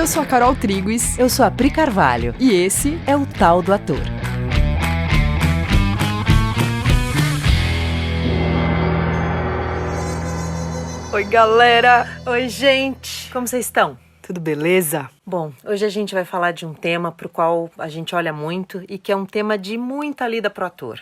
Eu sou a Carol Triguis. Eu sou a Pri Carvalho. E esse é o Tal do Ator. Oi, galera! Oi, gente! Como vocês estão? Tudo beleza? Bom, hoje a gente vai falar de um tema pro qual a gente olha muito e que é um tema de muita lida pro ator.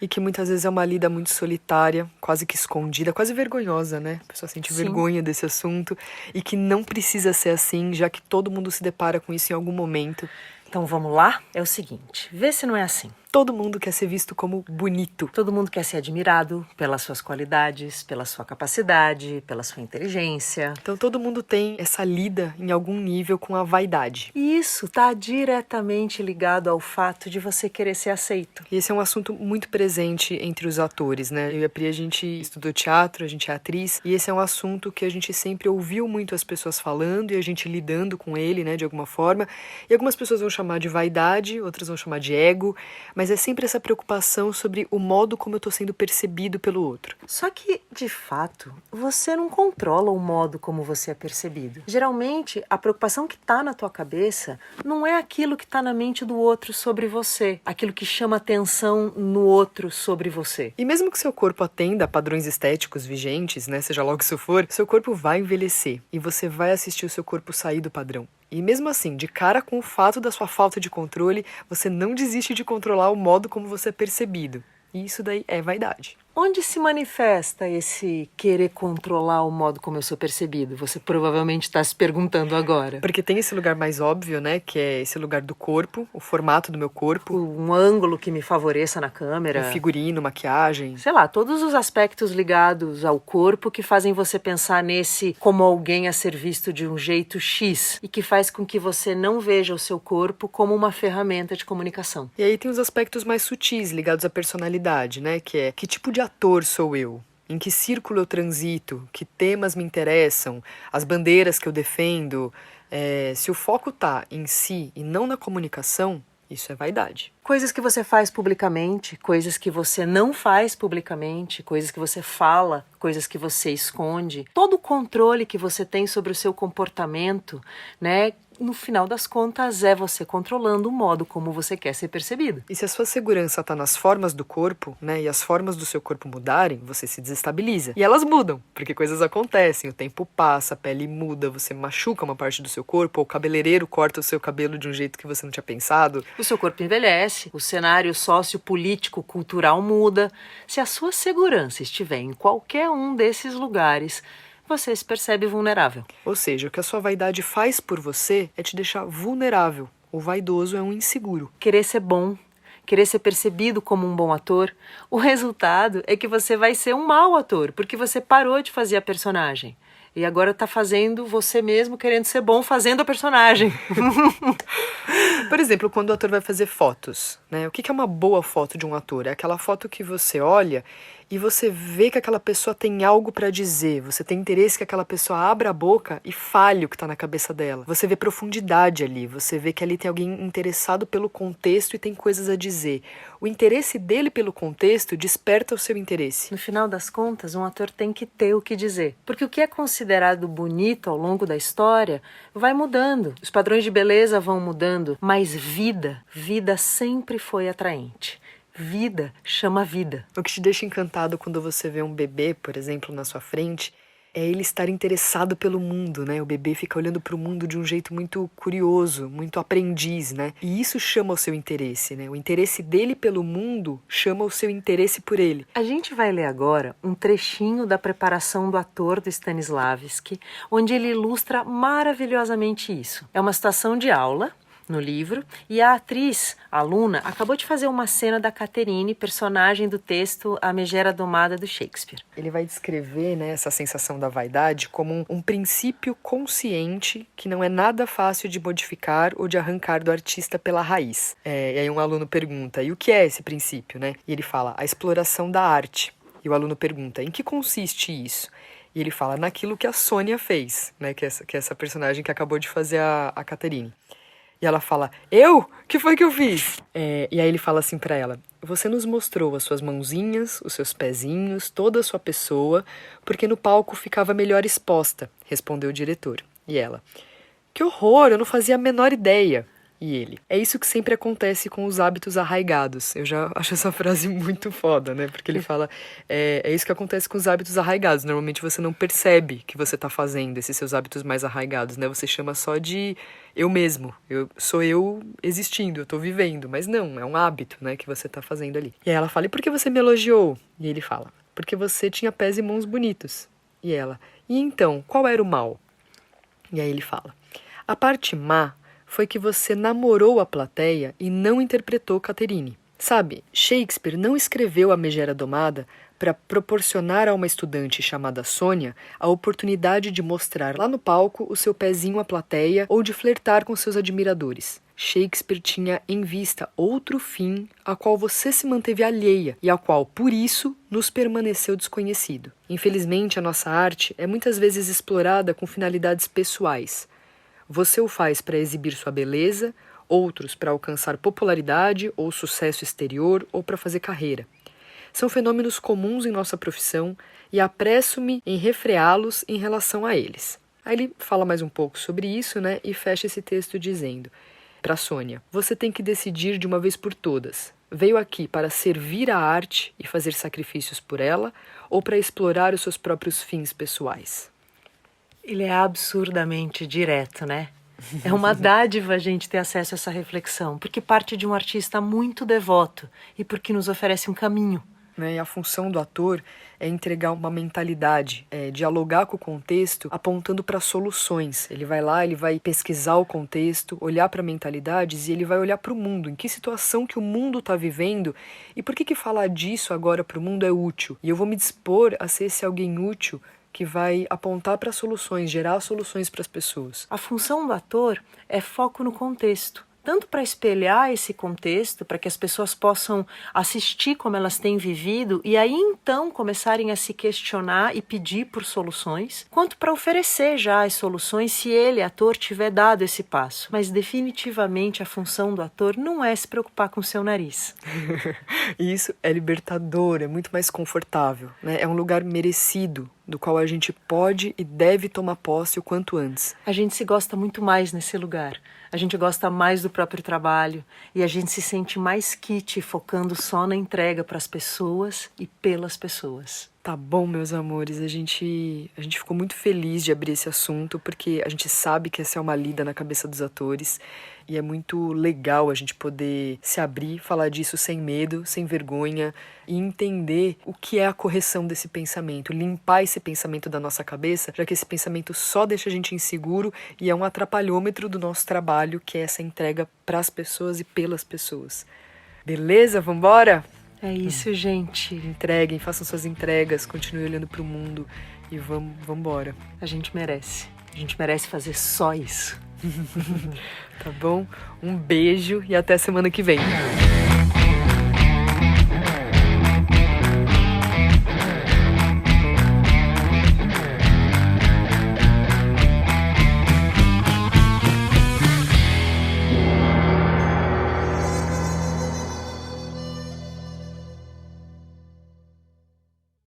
E que muitas vezes é uma lida muito solitária, quase que escondida, quase vergonhosa, né? A pessoa sente vergonha desse assunto e que não precisa ser assim, já que todo mundo se depara com isso em algum momento. Então vamos lá? É o seguinte, vê se não é assim. Todo mundo quer ser visto como bonito. Todo mundo quer ser admirado pelas suas qualidades, pela sua capacidade, pela sua inteligência. Então todo mundo tem essa lida em algum nível com a vaidade. E isso está diretamente ligado ao fato de você querer ser aceito. E esse é um assunto muito presente entre os atores, né? Eu e a Pri, a gente estudou teatro, a gente é atriz, e esse é um assunto que a gente sempre ouviu muito as pessoas falando e a gente lidando com ele, né, de alguma forma. E algumas pessoas vão chamar de vaidade, outras vão chamar de ego, mas é sempre essa preocupação sobre o modo como eu estou sendo percebido pelo outro. Só que, de fato, você não controla o modo como você é percebido. Geralmente, a preocupação que está na tua cabeça não é aquilo que está na mente do outro sobre você, aquilo que chama atenção no outro sobre você. E mesmo que seu corpo atenda a padrões estéticos vigentes, né, seja lá o que isso for, seu corpo vai envelhecer e você vai assistir o seu corpo sair do padrão. E mesmo assim, de cara com o fato da sua falta de controle, você não desiste de controlar o modo como você é percebido. E isso daí é vaidade. Onde se manifesta esse querer controlar o modo como eu sou percebido? Você provavelmente está se perguntando agora. Porque tem esse lugar mais óbvio, né? Que é esse lugar do corpo, o formato do meu corpo. Um ângulo que me favoreça na câmera. O figurino, maquiagem. Sei lá, todos os aspectos ligados ao corpo que fazem você pensar nesse como alguém a ser visto de um jeito X. E que faz com que você não veja o seu corpo como uma ferramenta de comunicação. E aí tem os aspectos mais sutis ligados à personalidade, né? Que é que tipo de ator sou eu? Em que círculo eu transito? Que temas me interessam? As bandeiras que eu defendo? Se o foco tá em si e não na comunicação, isso é vaidade. Coisas que você faz publicamente, coisas que você não faz publicamente, coisas que você fala, coisas que você esconde. Todo o controle que você tem sobre o seu comportamento, né? No final das contas, é você controlando o modo como você quer ser percebido. E se a sua segurança está nas formas do corpo, né, e as formas do seu corpo mudarem, você se desestabiliza. E elas mudam, porque coisas acontecem, o tempo passa, a pele muda, você machuca uma parte do seu corpo, ou o cabeleireiro corta o seu cabelo de um jeito que você não tinha pensado. O seu corpo envelhece, o cenário sociopolítico, cultural muda. Se a sua segurança estiver em qualquer um desses lugares, você se percebe vulnerável. Ou seja, o que a sua vaidade faz por você é te deixar vulnerável. O vaidoso é um inseguro. Querer ser bom, querer ser percebido como um bom ator, o resultado é que você vai ser um mau ator, porque você parou de fazer a personagem. E agora está fazendo você mesmo querendo ser bom fazendo a personagem. Por exemplo, quando o ator vai fazer fotos, né? O que é uma boa foto de um ator? É aquela foto que você olha e você vê que aquela pessoa tem algo para dizer. Você tem interesse que aquela pessoa abra a boca e fale o que está na cabeça dela. Você vê profundidade ali. Você vê que ali tem alguém interessado pelo contexto e tem coisas a dizer. O interesse dele pelo contexto desperta o seu interesse. No final das contas, um ator tem que ter o que dizer. Porque o que é considerado bonito ao longo da história vai mudando. Os padrões de beleza vão mudando. Mas vida sempre foi atraente. Vida chama vida. O que te deixa encantado quando você vê um bebê, por exemplo, na sua frente, é ele estar interessado pelo mundo, né? O bebê fica olhando para o mundo de um jeito muito curioso, muito aprendiz, né? E isso chama o seu interesse, né? O interesse dele pelo mundo chama o seu interesse por ele. A gente vai ler agora um trechinho da preparação do ator do Stanislavski, onde ele ilustra maravilhosamente isso. É uma situação de aula no livro, e a atriz, a aluna, acabou de fazer uma cena da Caterine, personagem do texto A Megera Domada do Shakespeare. Ele vai descrever, né, essa sensação da vaidade como um princípio consciente que não é nada fácil de modificar ou de arrancar do artista pela raiz. E aí um aluno pergunta, e o que é esse princípio, né? E ele fala, a exploração da arte. E o aluno pergunta, em que consiste isso? E ele fala, naquilo que a Sônia fez, né, que é essa personagem que acabou de fazer a Caterine. E ela fala, eu? O que foi que eu fiz? E aí ele fala assim pra ela, você nos mostrou as suas mãozinhas, os seus pezinhos, toda a sua pessoa, porque no palco ficava melhor exposta, respondeu o diretor. E ela, Que horror, eu não fazia a menor ideia. E ele: é isso que sempre acontece com os hábitos arraigados. Eu já acho essa frase muito foda, né? Porque ele fala, é isso que acontece com os hábitos arraigados. Normalmente você não percebe que você tá fazendo esses seus hábitos mais arraigados, né? Você chama só de eu mesmo. Sou eu existindo, eu tô vivendo. Mas não, é um hábito, né, que você tá fazendo ali. E aí ela fala: e por que você me elogiou? E ele fala: porque você tinha pés e mãos bonitos. E ela: e então, qual era o mal? E aí ele fala: a parte má foi que você namorou a plateia e não interpretou Catherine. Sabe, Shakespeare não escreveu A Megera Domada para proporcionar a uma estudante chamada Sônia a oportunidade de mostrar lá no palco o seu pezinho à plateia ou de flertar com seus admiradores. Shakespeare tinha em vista outro fim a qual você se manteve alheia e ao qual, por isso, nos permaneceu desconhecido. Infelizmente, a nossa arte é muitas vezes explorada com finalidades pessoais. Você o faz para exibir sua beleza, outros para alcançar popularidade ou sucesso exterior ou para fazer carreira. São fenômenos comuns em nossa profissão e apresso-me em refreá-los em relação a eles. Aí ele fala mais um pouco sobre isso, né, e fecha esse texto dizendo: para Sônia, você tem que decidir de uma vez por todas. Veio aqui para servir a arte e fazer sacrifícios por ela ou para explorar os seus próprios fins pessoais? Ele é absurdamente direto, né? É uma dádiva a gente ter acesso a essa reflexão, porque parte de um artista muito devoto e porque nos oferece um caminho. E a função do ator é entregar uma mentalidade, dialogar com o contexto, apontando para soluções. Ele vai lá, ele vai pesquisar o contexto, olhar para mentalidades e ele vai olhar para o mundo, em que situação que o mundo está vivendo e por que falar disso agora para o mundo é útil. E eu vou me dispor a ser esse alguém útil que vai apontar para soluções, gerar soluções para as pessoas. A função do ator é foco no contexto, tanto para espelhar esse contexto, para que as pessoas possam assistir como elas têm vivido e aí então começarem a se questionar e pedir por soluções, quanto para oferecer já as soluções se ele, ator, tiver dado esse passo. Mas definitivamente a função do ator não é se preocupar com o seu nariz. E isso é libertador, é muito mais confortável, né? É um lugar merecido, do qual a gente pode e deve tomar posse o quanto antes. A gente se gosta muito mais nesse lugar. A gente gosta mais do próprio trabalho e a gente se sente mais kit focando só na entrega para as pessoas e pelas pessoas. Tá bom, meus amores, a gente ficou muito feliz de abrir esse assunto porque a gente sabe que essa é uma lida na cabeça dos atores e é muito legal a gente poder se abrir, falar disso sem medo, sem vergonha e entender o que é a correção desse pensamento, limpar esse pensamento da nossa cabeça, já que esse pensamento só deixa a gente inseguro e é um atrapalhômetro do nosso trabalho, que é essa entrega para as pessoas e pelas pessoas. Beleza? Vambora? É isso, gente. Entreguem, façam suas entregas, continuem olhando pro mundo e vambora. A gente merece. A gente merece fazer só isso. Tá bom? Um beijo e até semana que vem.